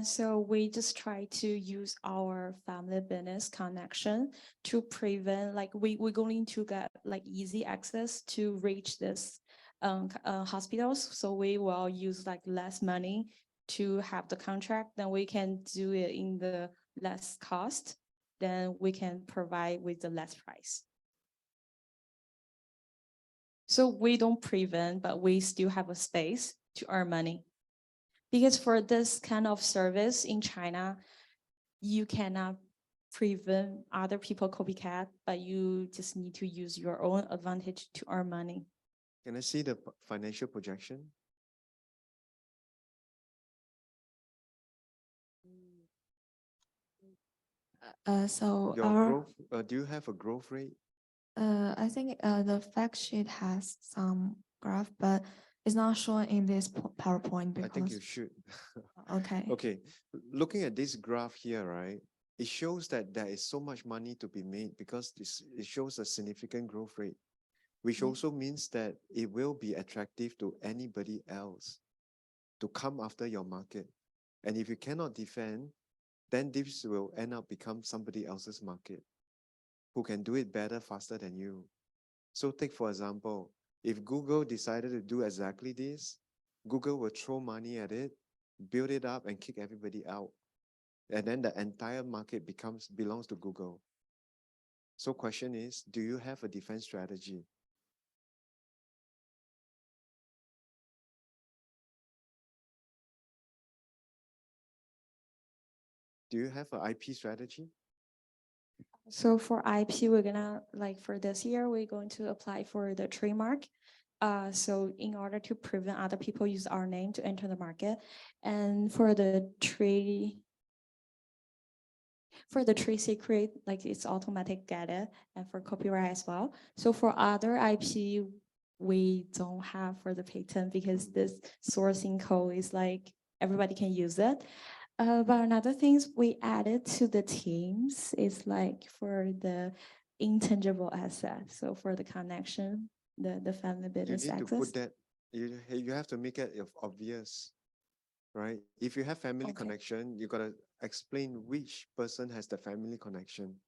so we just try to use our family business connection to prevent, like we're going to get like easy access to reach this hospitals. So we will use like less money to have the contract, then we can do it in the less cost, then we can provide with the less price. So we don't prevent, but we still have a space to earn money. Because for this kind of service in China, you cannot prevent other people copycat, but you just need to use your own advantage to earn money. Can I see the financial projection? So Your our, growth, do you have a growth rate? I think the fact sheet has some graph, but it's not shown in this PowerPoint I think you because, should. okay. Okay, looking at this graph here, right? It shows that there is so much money to be made because it shows a significant growth rate, which Yeah. also means that it will be attractive to anybody else to come after your market. And if you cannot defend, then this will end up become somebody else's market who can do it better, faster than you. So take for example, if Google decided to do exactly this, Google will throw money at it, build it up and kick everybody out. And then the entire market belongs to Google. So question is, do you have a defense strategy? Do you have an IP strategy? So for IP, we're gonna, like for this year, we're going to apply for the trademark. So in order to prevent other people use our name to enter the market, and for the trade secret, like it's automatic data, and for copyright as well. So for other IP, we don't have for the patent because this sourcing code is like everybody can use it. But another things we added to the teams is like for the intangible asset. So for the connection, the family You business need to access. put that, you have to make it obvious, right? If you have family Okay. connection, you gotta explain which person has the family connection,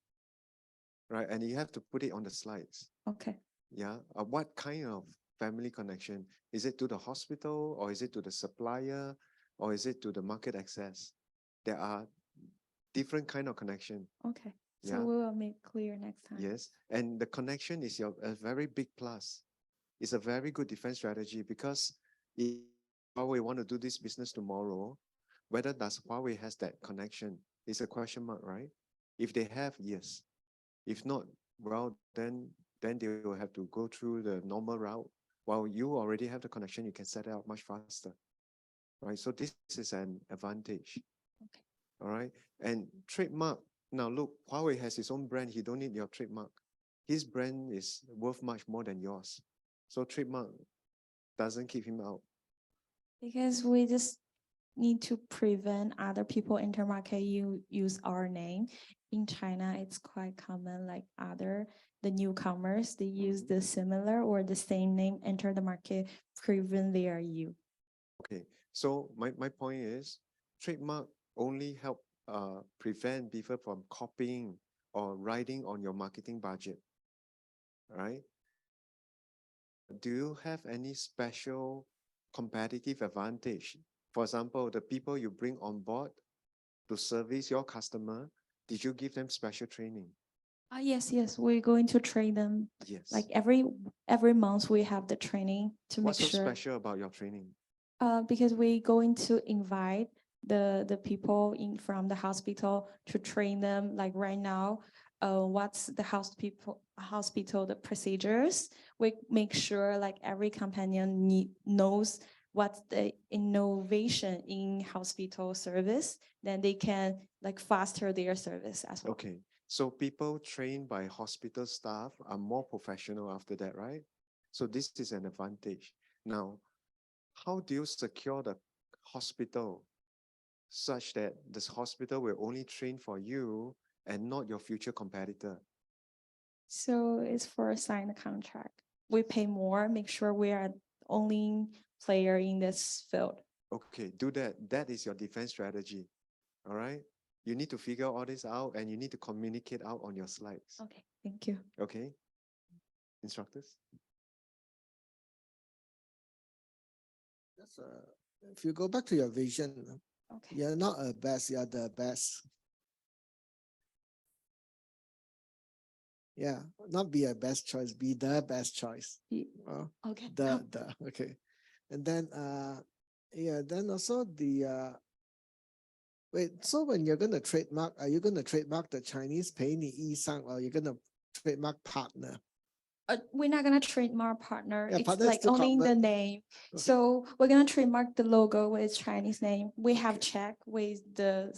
right? And you have to put it on the slides. Okay. Yeah, what kind of family connection? Is it to the hospital or is it to the supplier or is it to the market access? There are different kind of connection. Okay. So Yeah. we will make clear next time. Yes, and the connection is a very big plus. It's a very good defense strategy because if Huawei want to do this business tomorrow, whether does Huawei has that connection is a question mark, right? If they have, yes. If not, well, then they will have to go through the normal route. While you already have the connection, you can set it up much faster, right? So this is an advantage. Okay. All right, and trademark. Now look, Huawei has its own brand. He don't need your trademark. His brand is worth much more than yours. So trademark doesn't keep him out. Because we just need to prevent other people enter market use our name. In China, it's quite common, like the newcomers, they use the similar or the same name, enter the market, prevent they are you. Okay, so my point is, trademark only help prevent people from copying or riding on your marketing budget, right? Do you have any special competitive advantage? For example, the people you bring on board to service your customer, did you give them special training? Yes, we're going to train them. Yes. Like every month we have the training to What's make so sure. special about your training? Because we're going to invite the people in from the hospital to train them. Like right now, what's the hospital the procedures? We make sure like every companion knows what's the innovation in hospital service. Then they can like faster their service as well. Okay, so people trained by hospital staff are more professional after that, right? So this is an advantage. Now, how do you secure the hospital such that this hospital will only train for you and not your future competitor? So it's for a signed contract. We pay more, make sure we are only player in this field. Okay, do that. That is your defense strategy. All right. You need to figure all this out and you need to communicate out on your slides. Okay, thank you. Okay. Instructors? That's, if you go back to your vision, Okay. you're not a best, you're the best. Yeah, not be a best choice, be the best choice. Be- Well, Okay. okay. And then yeah, then also the wait, so when you're gonna trademark, are you gonna trademark the Chinese 陪你一上 or you're gonna trademark partner? We're not gonna trademark partner. Yeah, It's partner is like still owning the covered. name. Okay. So we're gonna trademark the logo with Chinese name. We have checked with the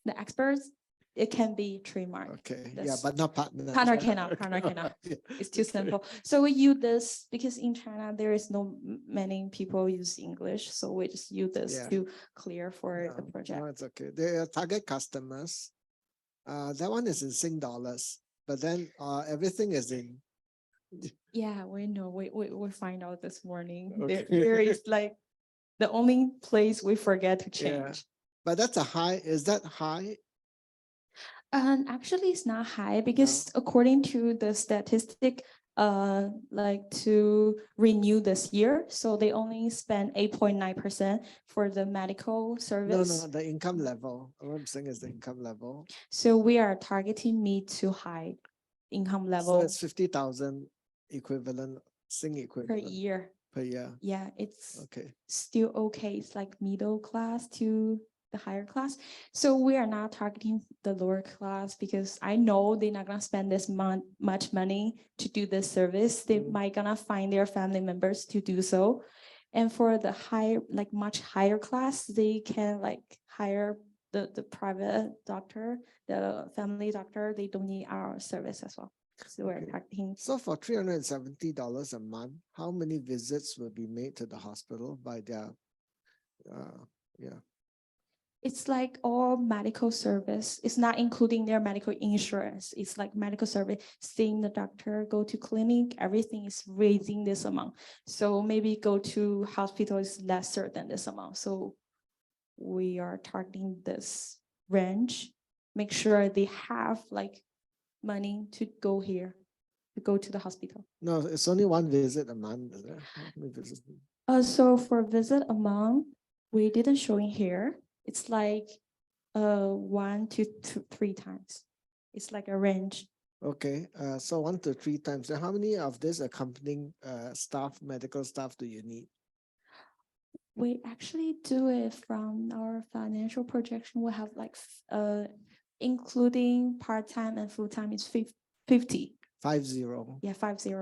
experts. It can be trademarked. Okay, yeah, This- but not partner. Partner Yeah, cannot, partner okay, cannot. yeah, It's too okay. simple. So we use this because in China, there is no many people use English. So we just use this Yeah. to clear for the No, project. no, it's okay. Their target customers, that one is in Sing dollars, but then everything is in. Yeah, we know. We find out this morning. Okay. There is like the only place we forget to Yeah. change. But that's a high, is that high? Actually, it's not high because according to the statistic, like to renew this year, so they only spend 8.9% for the medical No, service. no, the income level. What I'm saying is the income level. So we are targeting mid to high income So level it's 50,000 equivalent, Sing per equivalent year. per year. Yeah, it's Okay. still okay. It's like middle class to the higher class. So we are not targeting the lower class because I know they're not gonna spend this much money to do this service. They might gonna find their family members to do so. And for the higher, like much higher class, they can like hire the private doctor, the family doctor. They don't need our service as well. So we're Okay. targeting. So for $370 a month, how many visits will be made to the hospital by their, yeah. It's like all medical service. It's not including their medical insurance. It's like medical service, seeing the doctor, go to clinic, everything is raising this amount. So maybe go to hospital is lesser than this amount. So we are targeting this range. Make sure they have like money to go here, to go to the hospital. No, it's only one visit a month, is it? How many visits? So for visit amount, we didn't show in here. It's like 1 to 3 times. It's like a range. Okay, so 1 to 3 times. So how many of this accompanying staff, medical staff do you need? We actually do it from our financial projection. We have like including part-time and full-time is 50. 50. Yeah, 50.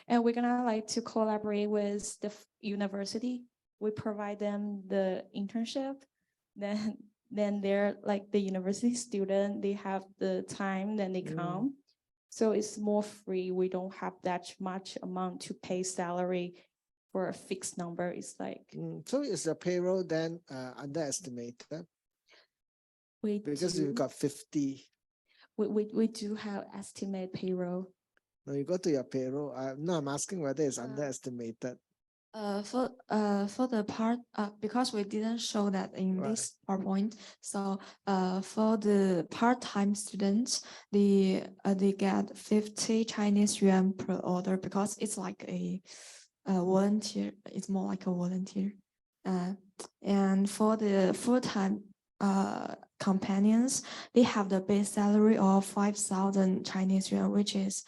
And we're gonna like to collaborate with the university. We provide them the internship. Then they're like the university student, they have the time, then they come. So it's more free. We don't have that much amount to pay salary for a fixed number. It's like So is the payroll then underestimated? Because you've got 50. We do have estimate payroll. Now you go to your payroll. I'm asking whether it's underestimated. For the part, because we didn't show that in Right. this PowerPoint, so for the part-time students, they get 50 Chinese yuan per order because it's like a volunteer. It's more like a volunteer. And for the full-time companions, they have the base salary of 5,000 Chinese yuan, which is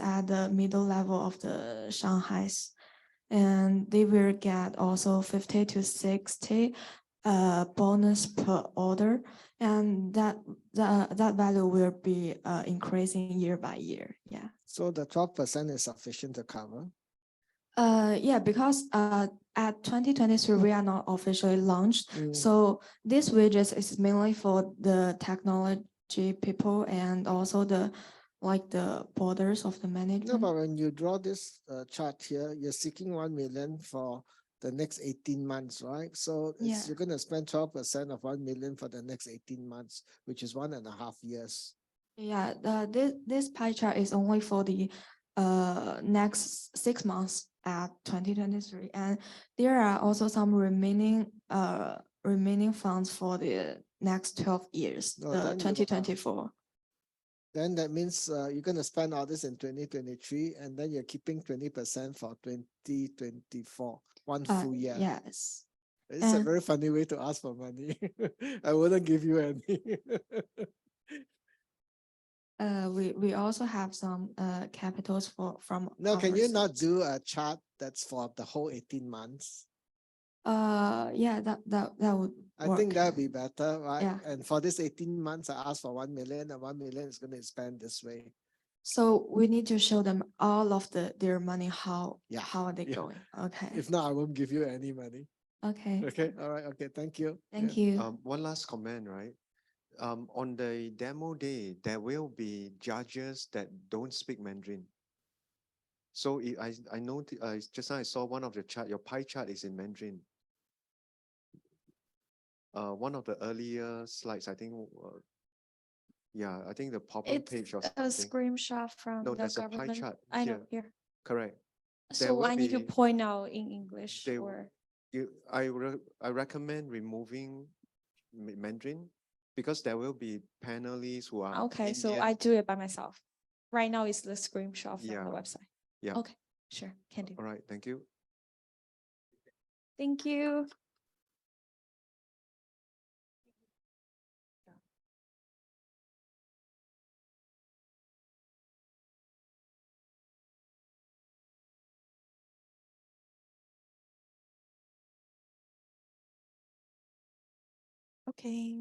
at the middle level of the Shanghai's, and they will get also 50 to 60 bonus per order, and that value will be increasing year by year. Yeah. So the 12% is sufficient to cover. Yeah, because at 2023 we are not officially launched, so this wages is mainly for the technology people and also the borders of the No, management. but when you draw this chart here, you're seeking 1 million for the next 18 months, right? So Yeah. you're going to spend 12% of 1 million for the next 18 months, which is 1.5 years. Yeah, this pie chart is only for the next 6 months. at 2023. And there are also some remaining funds for the next 12 years, No, the then you are- 2024. Then that means you're going to spend all this in 2023, and then you're keeping 20% for 2024, one full year. Yes. It's a And- very funny way to ask for money. I wouldn't give you any. We also have some capitals from. No, can you not overseas. do a chart that's for the whole 18 months? Yeah, that would I work. think that'd be better, right? Yeah. And for this 18 months, I asked for 1 million, and 1 million is going to spend this way. So we need to show them all of their money, how Yeah, are they yeah. going? Okay. If not, I won't give you any money. Okay. Okay, all right, okay, thank you. Thank Yeah. you. One last comment, right? On the demo day, there will be judges that don't speak Mandarin. So I know just now I saw one of the chart, your pie chart is in Mandarin. One of the earlier slides, I think, yeah, I think the pop-up page or a something. screenshot from No, the there's a pie government. chart I know here. here. Correct. There So will I need to be- point out in English they- or. I recommend removing Mandarin because there will be panelists who are Okay, so Indian. I do it by myself. Right now it's the screenshot from Yeah. the website. Yeah. Okay, sure, can do. All right, thank you. Thank you. Okay.